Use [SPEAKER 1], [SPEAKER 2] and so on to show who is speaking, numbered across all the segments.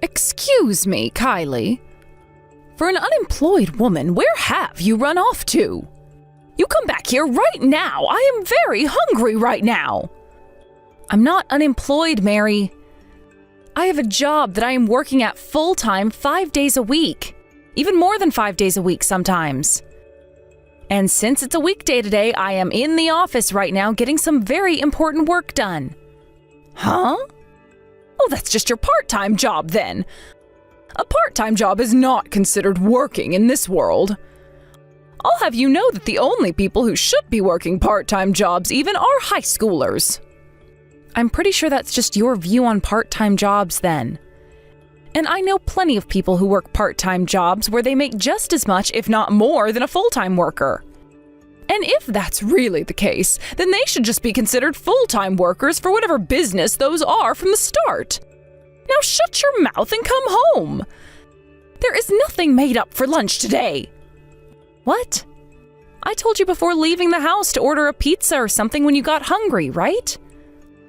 [SPEAKER 1] Excuse me, Kylie. For an unemployed woman, where have you run off to? You come back here right now. I am very hungry right now. I'm not unemployed, Mary. I have a job that I am working at full-time 5 days a week. Even more than 5 days a week sometimes. And since it's a weekday today, I am in the office right now getting some very important work done. Huh? Oh, that's just your part-time job then. A part-time job is not considered working in this world. I'll have you know that the only people who should be working part-time jobs even are high schoolers. I'm pretty sure that's just your view on part-time jobs then. And I know plenty of people who work part-time jobs where they make just as much, if not more, than a full-time worker. And if that's really the case, then they should just be considered full-time workers for whatever business those are from the start. Now shut your mouth and come home. There is nothing made up for lunch today. What? I told you before leaving the house to order a pizza or something when you got hungry, right?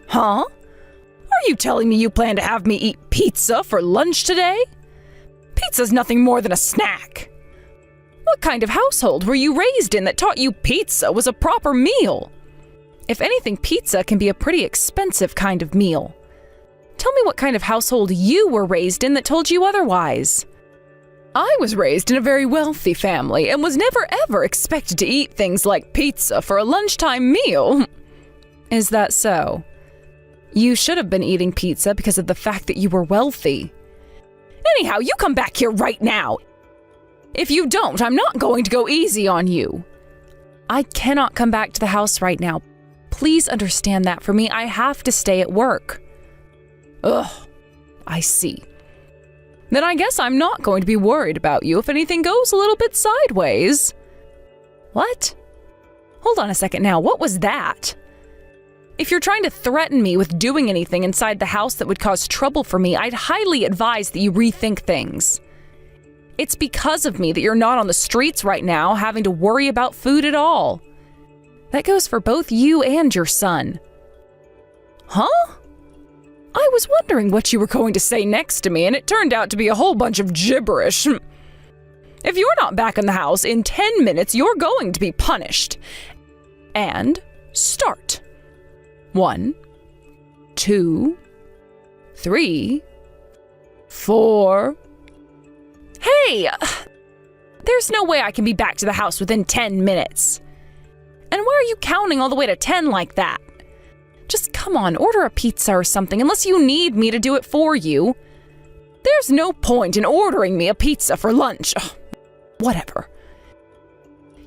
[SPEAKER 1] Huh? Are you telling me you plan to have me eat pizza for lunch today? Pizza's nothing more than a snack. What kind of household were you raised in that taught you pizza was a proper meal? If anything, pizza can be a pretty expensive kind of meal. Tell me what kind of household you were raised in that told you otherwise. I was raised in a very wealthy family and was never ever expected to eat things like pizza for a lunchtime meal. Is that so? You should have been eating pizza because of the fact that you were wealthy. Anyhow, you come back here right now. If you don't, I'm not going to go easy on you. I cannot come back to the house right now. Please understand that for me. I have to stay at work. Ugh, I see. Then I guess I'm not going to be worried about you if anything goes a little bit sideways. What? Hold on a second now. What was that? If you're trying to threaten me with doing anything inside the house that would cause trouble for me, I'd highly advise that you rethink things. It's because of me that you're not on the streets right now having to worry about food at all. That goes for both you and your son. Huh? I was wondering what you were going to say next to me, and it turned out to be a whole bunch of gibberish. If you're not back in the house in 10 minutes, you're going to be punished. And start. 1, 2, 3, 4. Hey! There's no way I can be back to the house within 10 minutes. And why are you counting all the way to 10 like that? Just come on, order a pizza or something, unless you need me to do it for you. There's no point in ordering me a pizza for lunch. Ugh, whatever.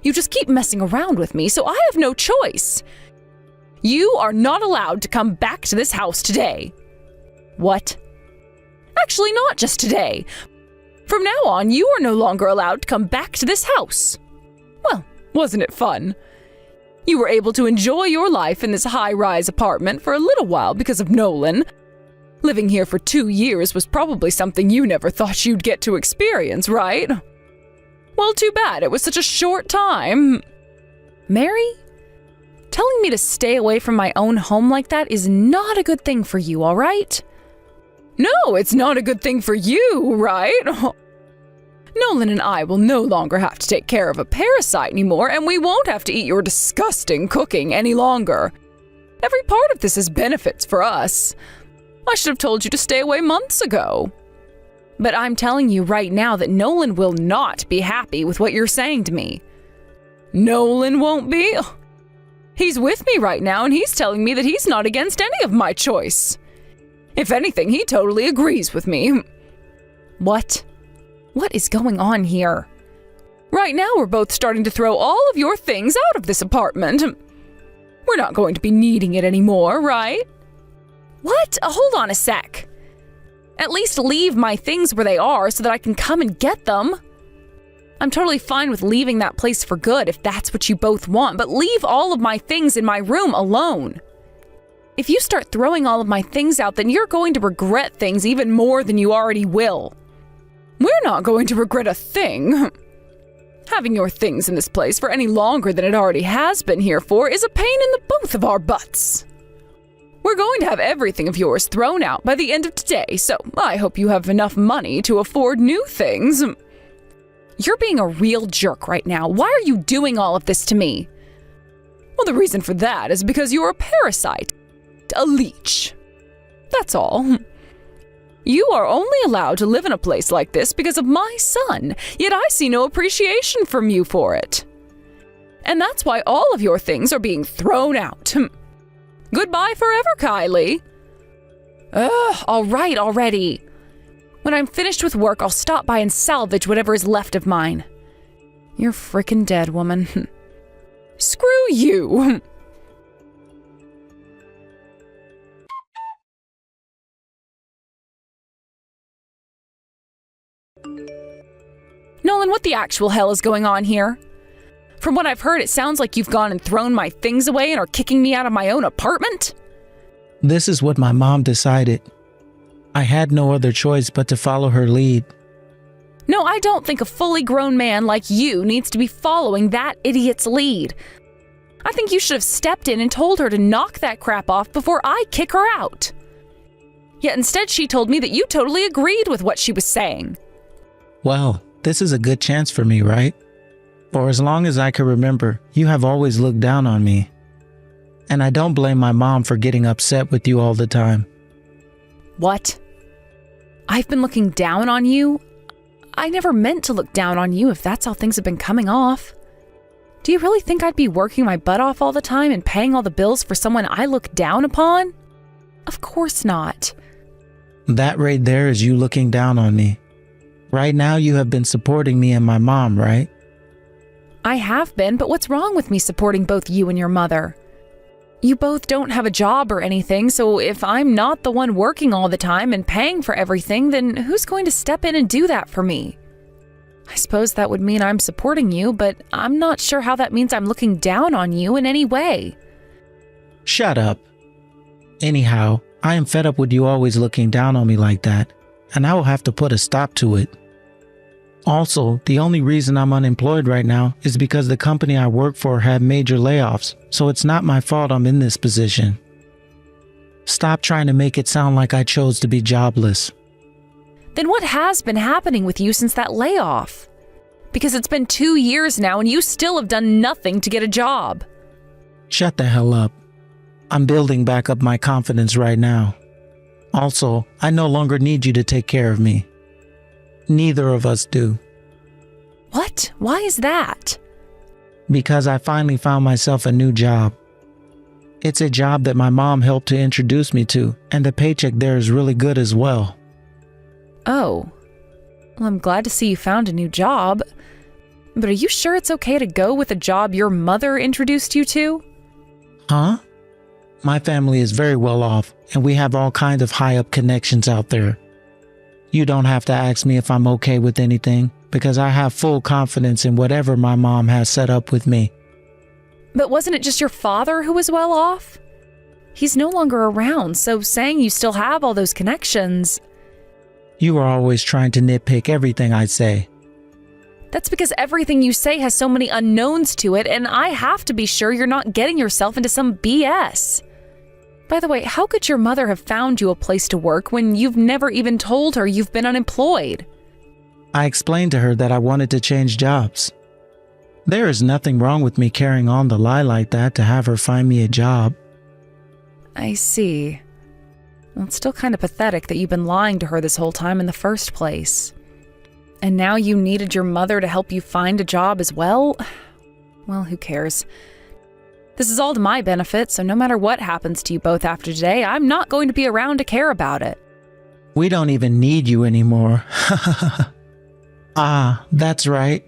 [SPEAKER 1] You just keep messing around with me, so I have no choice. You are not allowed to come back to this house today. What? Actually, not just today. From now on, you are no longer allowed to come back to this house. Well, wasn't it fun? You were able to enjoy your life in this high-rise apartment for a little while because of Nolan. Living here for 2 years was probably something you never thought you'd get to experience, right? Well, too bad it was such a short time. Mary? Telling me to stay away from my own home like that is not a good thing for you, all right? No, it's not a good thing for you, right? Nolan and I will no longer have to take care of a parasite anymore, and we won't have to eat your disgusting cooking any longer. Every part of this has benefits for us. I should have told you to stay away months ago. But I'm telling you right now that Nolan will not be happy with what you're saying to me. Nolan won't be? He's with me right now, and he's telling me that he's not against any of my choice. If anything, he totally agrees with me. What? What is going on here? Right now, we're both starting to throw all of your things out of this apartment. We're not going to be needing it anymore, right? What? Hold on a sec. At least leave my things where they are so that I can come and get them. I'm totally fine with leaving that place for good if that's what you both want, but leave all of my things in my room alone. If you start throwing all of my things out, then you're going to regret things even more than you already will. We're not going to regret a thing. Having your things in this place for any longer than it already has been here for is a pain in the both of our butts. We're going to have everything of yours thrown out by the end of today, so I hope you have enough money to afford new things. You're being a real jerk right now. Why are you doing all of this to me? Well, the reason for that is because you're a parasite, a leech. That's all. You are only allowed to live in a place like this because of my son, yet I see no appreciation from you for it. And that's why all of your things are being thrown out. Goodbye forever, Kylie. Ugh, all right already. When I'm finished with work, I'll stop by and salvage whatever is left of mine. You're frickin' dead, woman. Screw you. Nolan, what the actual hell is going on here? From what I've heard, it sounds like you've gone and thrown my things away and are kicking me out of my own apartment?
[SPEAKER 2] This is what my mom decided. I had no other choice but to follow her lead.
[SPEAKER 1] No, I don't think a fully grown man like you needs to be following that idiot's lead. I think you should have stepped in and told her to knock that crap off before I kick her out. Yet instead she told me that you totally agreed with what she was saying.
[SPEAKER 2] Well, this is a good chance for me, right? For as long as I can remember, you have always looked down on me. And I don't blame my mom for getting upset with you all the time.
[SPEAKER 1] What? I've been looking down on you? I never meant to look down on you if that's how things have been coming off. Do you really think I'd be working my butt off all the time and paying all the bills for someone I look down upon? Of course not.
[SPEAKER 2] That right there is you looking down on me. Right now you have been supporting me and my mom, right?
[SPEAKER 1] I have been, but what's wrong with me supporting both you and your mother? You both don't have a job or anything, so if I'm not the one working all the time and paying for everything, then who's going to step in and do that for me? I suppose that would mean I'm supporting you, but I'm not sure how that means I'm looking down on you in any way.
[SPEAKER 2] Shut up. Anyhow, I am fed up with you always looking down on me like that, and I will have to put a stop to it. Also, the only reason I'm unemployed right now is because the company I work for had major layoffs, so it's not my fault I'm in this position. Stop trying to make it sound like I chose to be jobless.
[SPEAKER 1] Then what has been happening with you since that layoff? Because it's been 2 years now and you still have done nothing to get a job.
[SPEAKER 2] Shut the hell up. I'm building back up my confidence right now. Also, I no longer need you to take care of me. Neither of us do.
[SPEAKER 1] What? Why is that?
[SPEAKER 2] Because I finally found myself a new job. It's a job that my mom helped to introduce me to, and the paycheck there is really good as well.
[SPEAKER 1] Oh. Well, I'm glad to see you found a new job. But are you sure it's okay to go with a job your mother introduced you to?
[SPEAKER 2] Huh? My family is very well off, and we have all kinds of high-up connections out there. You don't have to ask me if I'm okay with anything, because I have full confidence in whatever my mom has set up with me.
[SPEAKER 1] But wasn't it just your father who was well off? He's no longer around, so saying you still have all those connections...
[SPEAKER 2] You are always trying to nitpick everything I say.
[SPEAKER 1] That's because everything you say has so many unknowns to it, and I have to be sure you're not getting yourself into some BS. By the way, how could your mother have found you a place to work when you've never even told her you've been unemployed?
[SPEAKER 2] I explained to her that I wanted to change jobs. There is nothing wrong with me carrying on the lie like that to have her find me a job.
[SPEAKER 1] I see. Well, it's still kind of pathetic that you've been lying to her this whole time in the first place. And now you needed your mother to help you find a job as well? Well, who cares? This is all to my benefit, so no matter what happens to you both after today, I'm not going to be around to care about it.
[SPEAKER 2] We don't even need you anymore. Ah, that's right.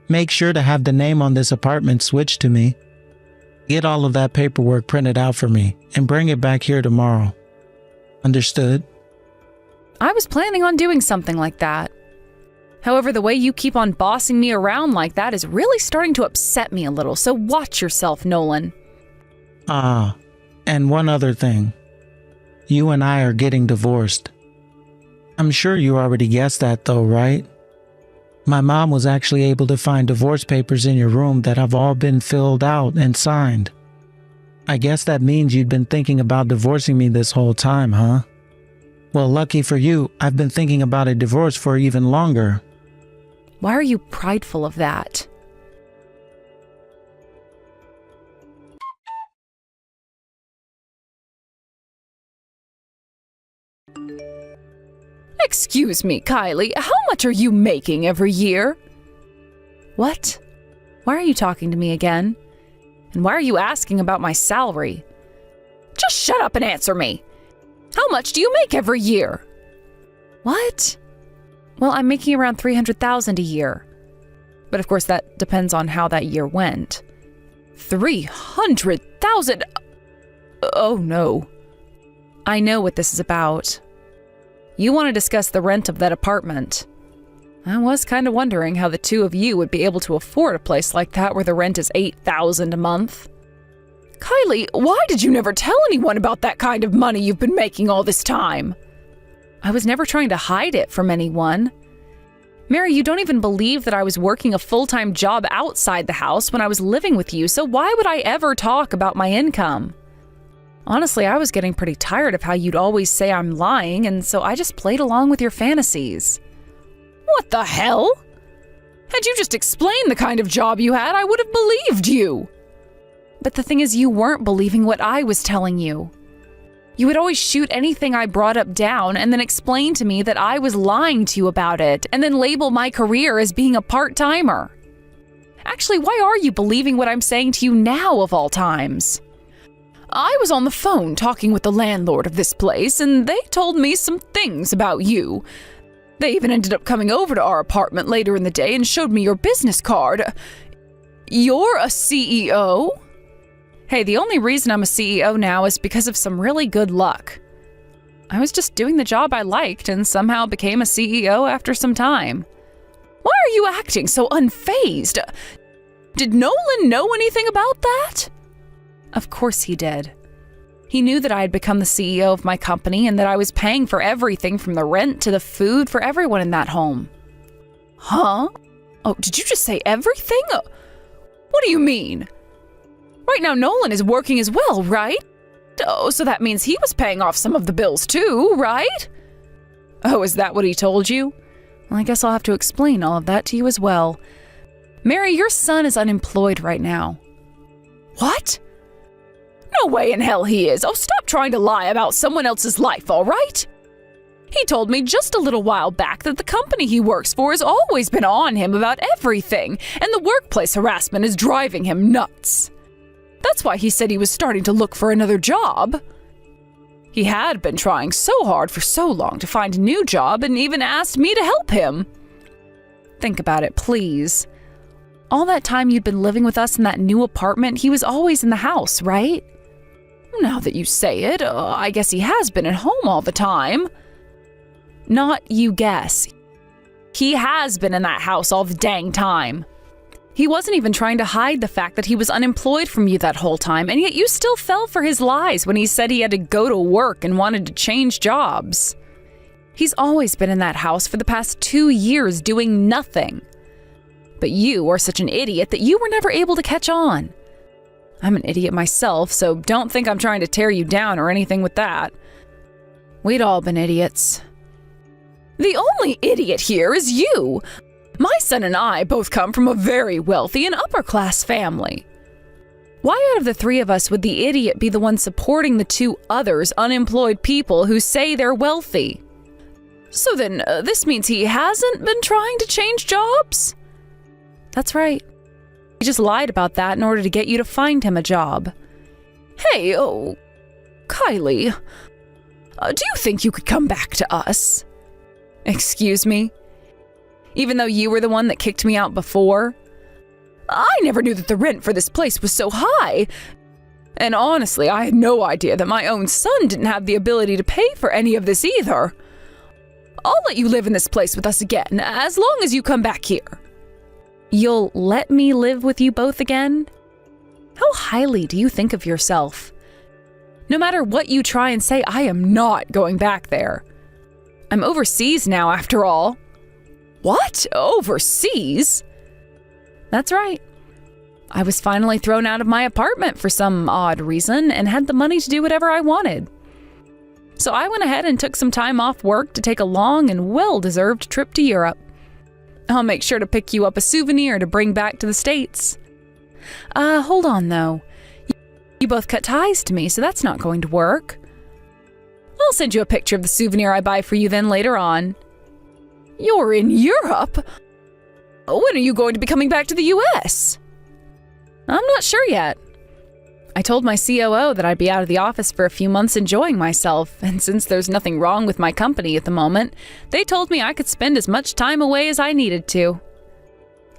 [SPEAKER 2] Make sure to have the name on this apartment switched to me. Get all of that paperwork printed out for me and bring it back here tomorrow. Understood?
[SPEAKER 1] I was planning on doing something like that. However, the way you keep on bossing me around like that is really starting to upset me a little, so watch yourself, Nolan.
[SPEAKER 2] Ah, and one other thing. You and I are getting divorced. I'm sure you already guessed that though, right? My mom was actually able to find divorce papers in your room that have all been filled out and signed. I guess that means you'd been thinking about divorcing me this whole time, huh? Well, lucky for you, I've been thinking about a divorce for even longer.
[SPEAKER 1] Why are you prideful of that? Excuse me, Kylie, how much are you making every year? What? Why are you talking to me again? And why are you asking about my salary? Just shut up and answer me. How much do you make every year? What? Well, I'm making around $300,000 a year. But of course, that depends on how that year went. $300,000? Oh no. I know what this is about. You want to discuss the rent of that apartment. I was kind of wondering how the two of you would be able to afford a place like that where the rent is $8,000 a month. Kylie, why did you never tell anyone about that kind of money you've been making all this time? I was never trying to hide it from anyone. Mary, you don't even believe that I was working a full-time job outside the house when I was living with you, so why would I ever talk about my income? Honestly, I was getting pretty tired of how you'd always say I'm lying, and so I just played along with your fantasies. What the hell? Had you just explained the kind of job you had, I would have believed you. But the thing is, you weren't believing what I was telling you. You would always shoot anything I brought up down and then explain to me that I was lying to you about it, and then label my career as being a part-timer. Actually, why are you believing what I'm saying to you now of all times? I was on the phone talking with the landlord of this place, and they told me some things about you. They even ended up coming over to our apartment later in the day and showed me your business card. You're a CEO? Hey, the only reason I'm a CEO now is because of some really good luck. I was just doing the job I liked and somehow became a CEO after some time. Why are you acting so unfazed? Did Nolan know anything about that? Of course he did. He knew that I had become the CEO of my company and that I was paying for everything from the rent to the food for everyone in that home. Huh? Oh, did you just say everything? What do you mean? Right now, Nolan is working as well, right? Oh, so that means he was paying off some of the bills too, right? Oh, is that what he told you? Well, I guess I'll have to explain all of that to you as well. Mary, your son is unemployed right now. What? No way in hell he is. Oh, stop trying to lie about someone else's life, all right? He told me just a little while back that the company he works for has always been on him about everything, and the workplace harassment is driving him nuts. That's why he said he was starting to look for another job. He had been trying so hard for so long to find a new job and even asked me to help him. Think about it, please. All that time you'd been living with us in that new apartment, he was always in the house, right? Now that you say it, I guess he has been at home all the time. Not you guess. He has been in that house all the dang time. He wasn't even trying to hide the fact that he was unemployed from you that whole time, and yet you still fell for his lies when he said he had to go to work and wanted to change jobs. He's always been in that house for the past 2 years doing nothing. But you are such an idiot that you were never able to catch on. I'm an idiot myself, so don't think I'm trying to tear you down or anything with that. We'd all been idiots. The only idiot here is you. My son and I both come from a very wealthy and upper-class family. Why out of the three of us would the idiot be the one supporting the two others unemployed people who say they're wealthy? So then, this means he hasn't been trying to change jobs? That's right. He just lied about that in order to get you to find him a job. Hey, Kylie, do you think you could come back to us? Excuse me? Even though you were the one that kicked me out before? I never knew that the rent for this place was so high. And honestly, I had no idea that my own son didn't have the ability to pay for any of this either. I'll let you live in this place with us again, as long as you come back here. You'll let me live with you both again? How highly do you think of yourself? No matter what you try and say, I am not going back there. I'm overseas now, after all. What? Overseas? That's right. I was finally thrown out of my apartment for some odd reason and had the money to do whatever I wanted. So I went ahead and took some time off work to take a long and well-deserved trip to Europe. I'll make sure to pick you up a souvenir to bring back to the States. Hold on though. You both cut ties to me, so that's not going to work. I'll send you a picture of the souvenir I buy for you then later on. You're in Europe? When are you going to be coming back to the US? I'm not sure yet. I told my COO that I'd be out of the office for a few months enjoying myself, and since there's nothing wrong with my company at the moment, they told me I could spend as much time away as I needed to.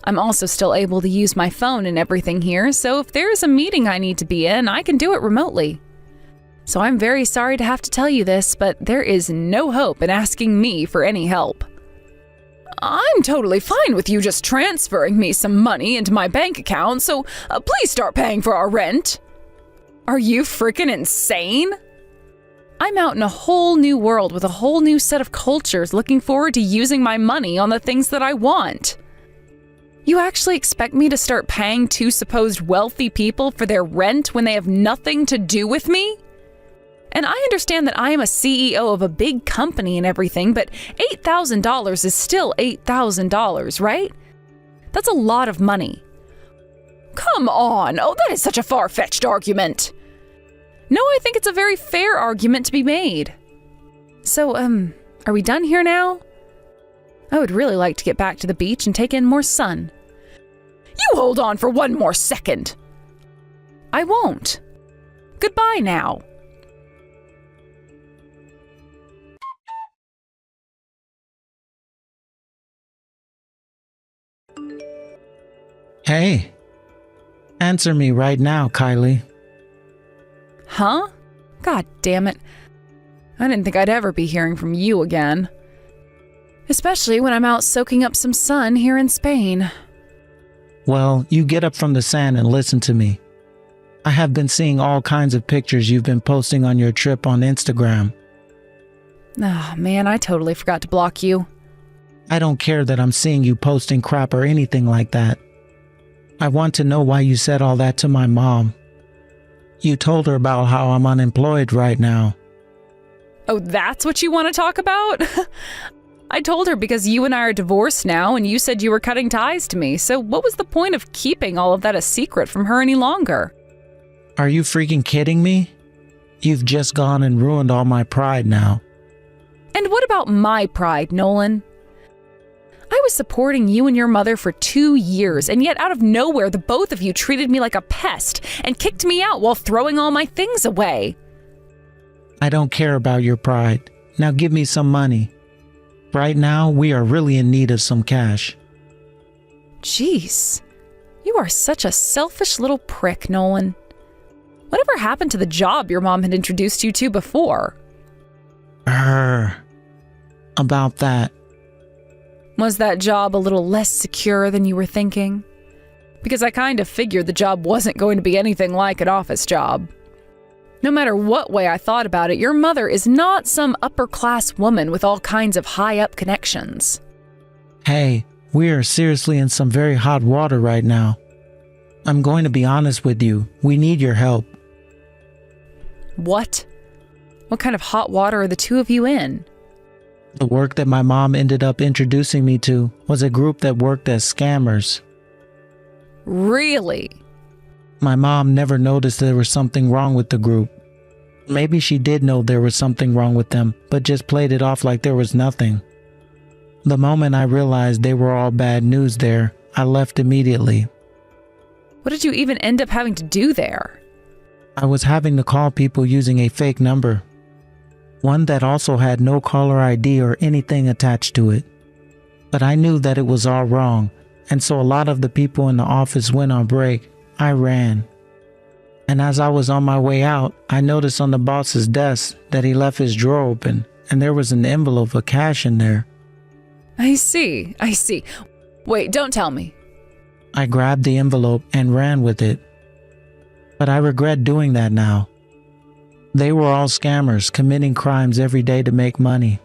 [SPEAKER 1] I'm also still able to use my phone and everything here, so if there is a meeting I need to be in, I can do it remotely. So I'm very sorry to have to tell you this, but there is no hope in asking me for any help. I'm totally fine with you just transferring me some money into my bank account, so please start paying for our rent. Are you freaking insane? I'm out in a whole new world with a whole new set of cultures looking forward to using my money on the things that I want. You actually expect me to start paying two supposed wealthy people for their rent when they have nothing to do with me? And I understand that I am a CEO of a big company and everything, but $8,000 is still $8,000, right? That's a lot of money. Come on! Oh, that is such a far-fetched argument. No, I think it's a very fair argument to be made. So, are we done here now? I would really like to get back to the beach and take in more sun. You hold on for one more second. I won't. Goodbye now.
[SPEAKER 2] Hey, answer me right now, Kylie.
[SPEAKER 1] Huh? God damn it. I didn't think I'd ever be hearing from you again. Especially when I'm out soaking up some sun here in Spain.
[SPEAKER 2] Well, you get up from the sand and listen to me. I have been seeing all kinds of pictures you've been posting on your trip on Instagram.
[SPEAKER 1] Oh, man, I totally forgot to block you.
[SPEAKER 2] I don't care that I'm seeing you posting crap or anything like that. I want to know why you said all that to my mom. You told her about how I'm unemployed right now.
[SPEAKER 1] Oh, that's what you want to talk about? I told her because you and I are divorced now, and you said you were cutting ties to me, so what was the point of keeping all of that a secret from her any longer?
[SPEAKER 2] Are you freaking kidding me? You've just gone and ruined all my pride now.
[SPEAKER 1] And what about my pride, Nolan? I was supporting you and your mother for 2 years, and yet out of nowhere the both of you treated me like a pest and kicked me out while throwing all my things away.
[SPEAKER 2] I don't care about your pride. Now give me some money. Right now, we are really in need of some cash.
[SPEAKER 1] Jeez, you are such a selfish little prick, Nolan. Whatever happened to the job your mom had introduced you to before?
[SPEAKER 2] About that.
[SPEAKER 1] Was that job a little less secure than you were thinking? Because I kind of figured the job wasn't going to be anything like an office job. No matter what way I thought about it, your mother is not some upper-class woman with all kinds of high-up connections.
[SPEAKER 2] Hey, we are seriously in some very hot water right now. I'm going to be honest with you. We need your help.
[SPEAKER 1] What? What kind of hot water are the two of you in?
[SPEAKER 2] The work that my mom ended up introducing me to was a group that worked as scammers.
[SPEAKER 1] Really?
[SPEAKER 2] My mom never noticed there was something wrong with the group. Maybe she did know there was something wrong with them, but just played it off like there was nothing. The moment I realized they were all bad news there, I left immediately.
[SPEAKER 1] What did you even end up having to do there?
[SPEAKER 2] I was having to call people using a fake number. One that also had no caller ID or anything attached to it. But I knew that it was all wrong, and so a lot of the people in the office went on break. I ran. And as I was on my way out, I noticed on the boss's desk that he left his drawer open, and there was an envelope of cash in there.
[SPEAKER 1] I see. Wait, don't tell me.
[SPEAKER 2] I grabbed the envelope and ran with it. But I regret doing that now. They were all scammers committing crimes every day to make money.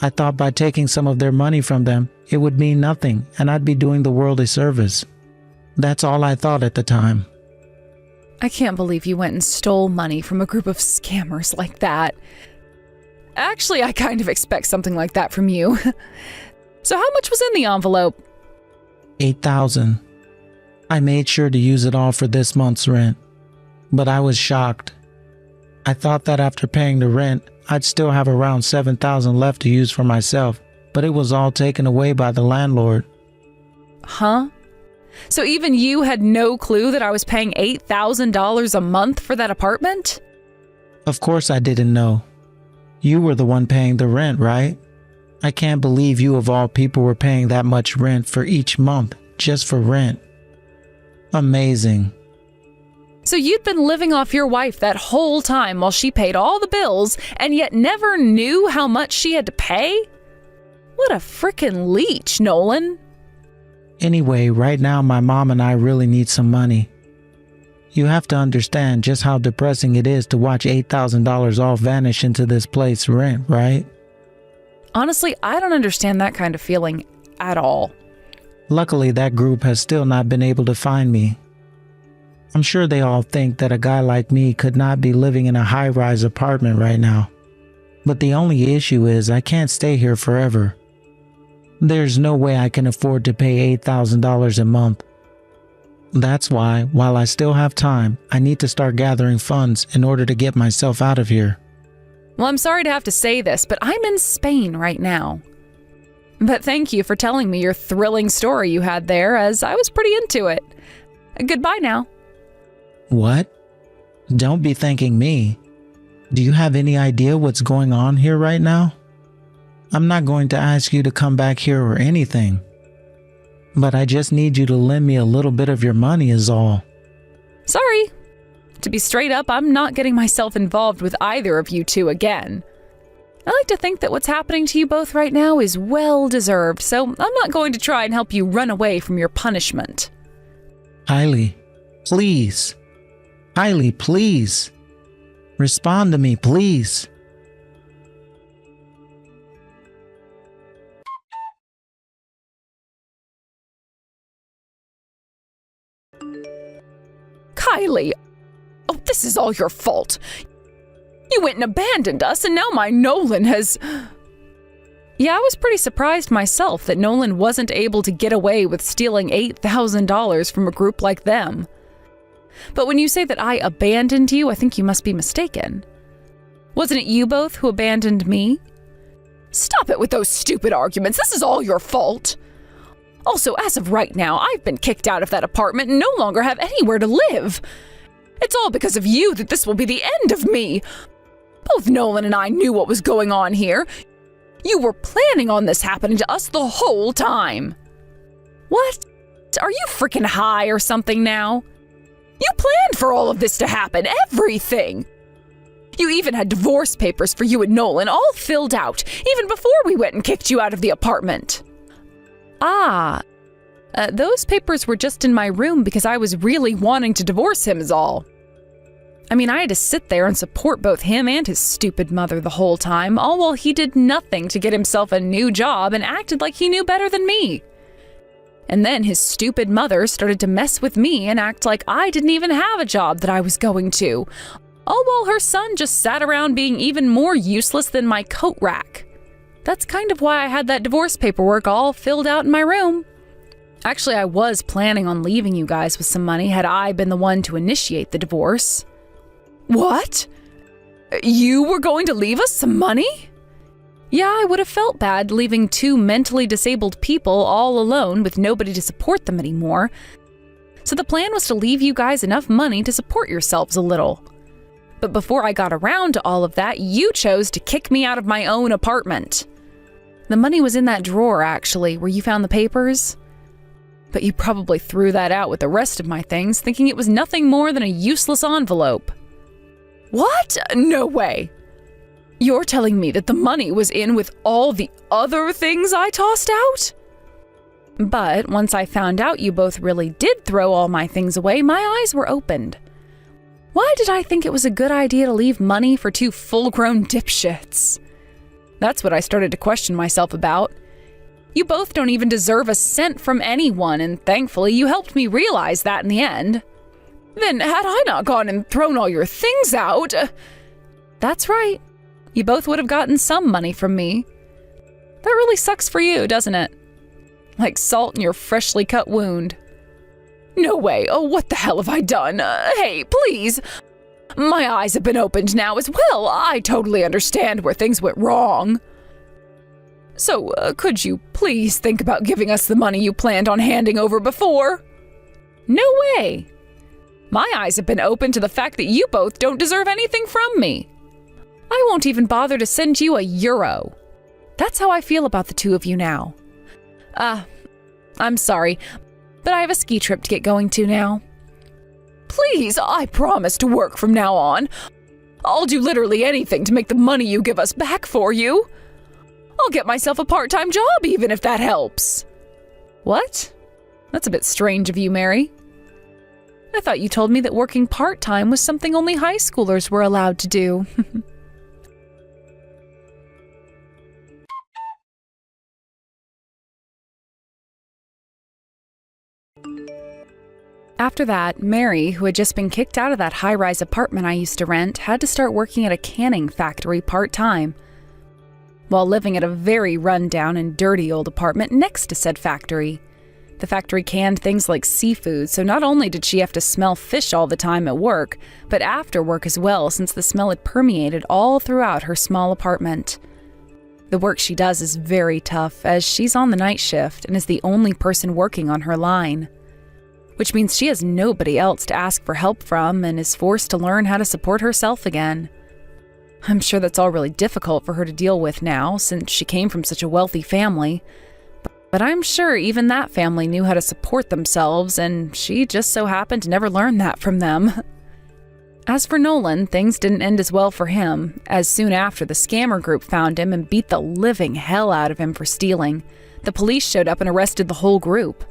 [SPEAKER 2] I thought by taking some of their money from them, it would mean nothing and I'd be doing the world a service. That's all I thought at the time.
[SPEAKER 1] I can't believe you went and stole money from a group of scammers like that. Actually, I kind of expect something like that from you. So how much was in the envelope?
[SPEAKER 2] $8,000. I made sure to use it all for this month's rent. But I was shocked. I thought that after paying the rent, I'd still have around $7,000 left to use for myself, but it was all taken away by the landlord.
[SPEAKER 1] Huh? So even you had no clue that I was paying $8,000 a month for that apartment?
[SPEAKER 2] Of course I didn't know. You were the one paying the rent, right? I can't believe you of all people were paying that much rent for each month, just for rent. Amazing.
[SPEAKER 1] So you'd been living off your wife that whole time while she paid all the bills and yet never knew how much she had to pay? What a frickin' leech, Nolan.
[SPEAKER 2] Anyway, right now my mom and I really need some money. You have to understand just how depressing it is to watch $8,000 all vanish into this place rent, right?
[SPEAKER 1] Honestly, I don't understand that kind of feeling at all.
[SPEAKER 2] Luckily, that group has still not been able to find me. I'm sure they all think that a guy like me could not be living in a high-rise apartment right now. But the only issue is I can't stay here forever. There's no way I can afford to pay $8,000 a month. That's why, while I still have time, I need to start gathering funds in order to get myself out of here.
[SPEAKER 1] Well, I'm sorry to have to say this, but I'm in Spain right now. But thank you for telling me your thrilling story you had there, as I was pretty into it. Goodbye now.
[SPEAKER 2] What? Don't be thanking me. Do you have any idea what's going on here right now? I'm not going to ask you to come back here or anything. But I just need you to lend me a little bit of your money is all.
[SPEAKER 1] Sorry. To be straight up, I'm not getting myself involved with either of you two again. I like to think that what's happening to you both right now is well deserved, so I'm not going to try and help you run away from your punishment.
[SPEAKER 2] Kylie, please. Kylie, please. Respond to me, please.
[SPEAKER 1] Kylie! Oh, this is all your fault. You went and abandoned us, and now my Nolan has... Yeah, I was pretty surprised myself that Nolan wasn't able to get away with stealing $8,000 from a group like them. But when you say that I abandoned you, I think you must be mistaken. Wasn't it you both who abandoned me? Stop it with those stupid arguments. This is all your fault. Also, as of right now, I've been kicked out of that apartment and no longer have anywhere to live. It's all because of you that this will be the end of me. Both Nolan and I knew what was going on here. You were planning on this happening to us the whole time. What? Are you freaking high or something now? You planned for all of this to happen, everything. You even had divorce papers for you and Nolan all filled out, even before we went and kicked you out of the apartment. Those papers were just in my room because I was really wanting to divorce him is all. I mean, I had to sit there and support both him and his stupid mother the whole time, all while he did nothing to get himself a new job and acted like he knew better than me. And then his stupid mother started to mess with me and act like I didn't even have a job that I was going to, all while her son just sat around being even more useless than my coat rack. That's kind of why I had that divorce paperwork all filled out in my room. Actually, I was planning on leaving you guys with some money had I been the one to initiate the divorce. What? You were going to leave us some money? Yeah, I would have felt bad leaving two mentally disabled people all alone with nobody to support them anymore. So the plan was to leave you guys enough money to support yourselves a little. But before I got around to all of that, you chose to kick me out of my own apartment. The money was in that drawer, actually, where you found the papers. But you probably threw that out with the rest of my things, thinking it was nothing more than a useless envelope. What? No way. You're telling me that the money was in with all the other things I tossed out? But once I found out you both really did throw all my things away, my eyes were opened. Why did I think it was a good idea to leave money for two full-grown dipshits? That's what I started to question myself about. You both don't even deserve a cent from anyone, and thankfully you helped me realize that in the end. Then had I not gone and thrown all your things out... That's right. You both would have gotten some money from me. That really sucks for you, doesn't it? Like salt in your freshly cut wound. No way. Oh, what the hell have I done? Hey, please. My eyes have been opened now as well. I totally understand where things went wrong. So, could you please think about giving us the money you planned on handing over before? No way. My eyes have been opened to the fact that you both don't deserve anything from me. I won't even bother to send you €1. That's how I feel about the two of you now. I'm sorry, but I have a ski trip to get going to now. Please, I promise to work from now on. I'll do literally anything to make the money you give us back for you. I'll get myself a part-time job even if that helps. What? That's a bit strange of you, Mary. I thought you told me that working part-time was something only high schoolers were allowed to do. After that, Mary, who had just been kicked out of that high-rise apartment I used to rent, had to start working at a canning factory part-time, while living at a very run-down and dirty old apartment next to said factory. The factory canned things like seafood, so not only did she have to smell fish all the time at work, but after work as well, since the smell had permeated all throughout her small apartment. The work she does is very tough, as she's on the night shift and is the only person working on her line, which means she has nobody else to ask for help from and is forced to learn how to support herself again. I'm sure that's all really difficult for her to deal with now, since she came from such a wealthy family, but I'm sure even that family knew how to support themselves, and she just so happened to never learn that from them. As for Nolan, things didn't end as well for him, as soon after the scammer group found him and beat the living hell out of him for stealing. The police showed up and arrested the whole group.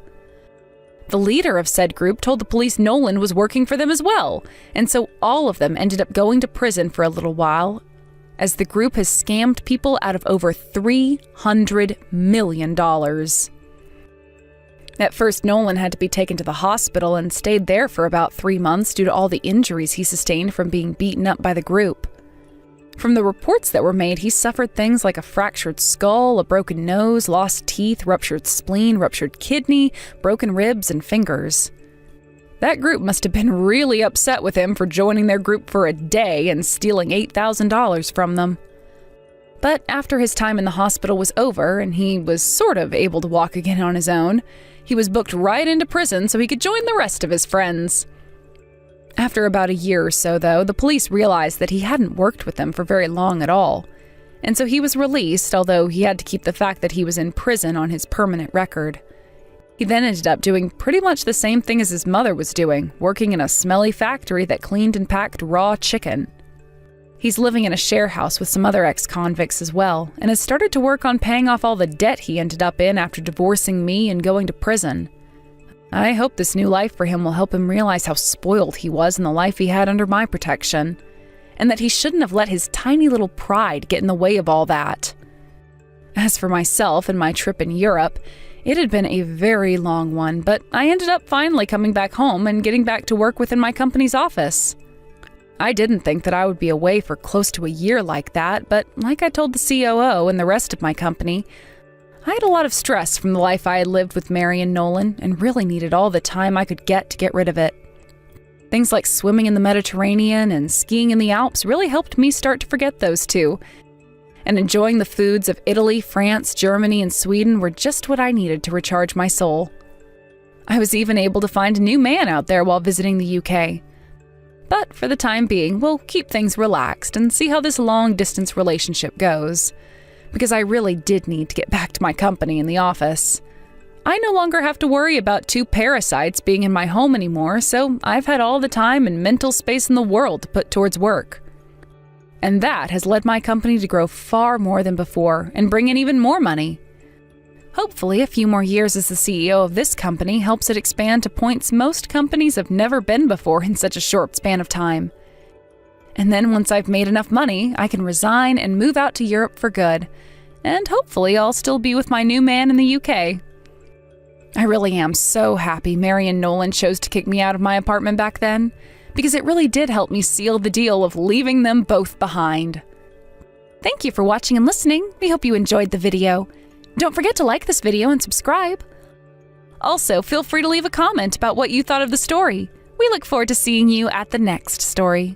[SPEAKER 1] The leader of said group told the police Nolan was working for them as well, and so all of them ended up going to prison for a little while, as the group has scammed people out of over $300 million. At first, Nolan had to be taken to the hospital and stayed there for about 3 months due to all the injuries he sustained from being beaten up by the group. From the reports that were made, he suffered things like a fractured skull, a broken nose, lost teeth, ruptured spleen, ruptured kidney, broken ribs, and fingers. That group must have been really upset with him for joining their group for a day and stealing $8,000 from them. But after his time in the hospital was over and he was sort of able to walk again on his own, he was booked right into prison so he could join the rest of his friends. After about a year or so, though, the police realized that he hadn't worked with them for very long at all, and so he was released, although he had to keep the fact that he was in prison on his permanent record. He then ended up doing pretty much the same thing as his mother was doing, working in a smelly factory that cleaned and packed raw chicken. He's living in a share house with some other ex-convicts as well, and has started to work on paying off all the debt he ended up in after divorcing me and going to prison. I hope this new life for him will help him realize how spoiled he was in the life he had under my protection, and that he shouldn't have let his tiny little pride get in the way of all that. As for myself and my trip in Europe, it had been a very long one, but I ended up finally coming back home and getting back to work within my company's office. I didn't think that I would be away for close to a year like that, but like I told the COO and the rest of my company, I had a lot of stress from the life I had lived with Mary and Nolan and really needed all the time I could get to get rid of it. Things like swimming in the Mediterranean and skiing in the Alps really helped me start to forget those two. And enjoying the foods of Italy, France, Germany, and Sweden were just what I needed to recharge my soul. I was even able to find a new man out there while visiting the UK. But for the time being, we'll keep things relaxed and see how this long-distance relationship goes, because I really did need to get back to my company in the office. I no longer have to worry about two parasites being in my home anymore, so I've had all the time and mental space in the world to put towards work. And that has led my company to grow far more than before and bring in even more money. Hopefully, a few more years as the CEO of this company helps it expand to points most companies have never been before in such a short span of time. And then once I've made enough money, I can resign and move out to Europe for good, and hopefully I'll still be with my new man in the UK. I really am so happy Mary and Nolan chose to kick me out of my apartment back then, because it really did help me seal the deal of leaving them both behind. Thank you for watching and listening. We hope you enjoyed the video. Don't forget to like this video and subscribe. Also, feel free to leave a comment about what you thought of the story. We look forward to seeing you at the next story.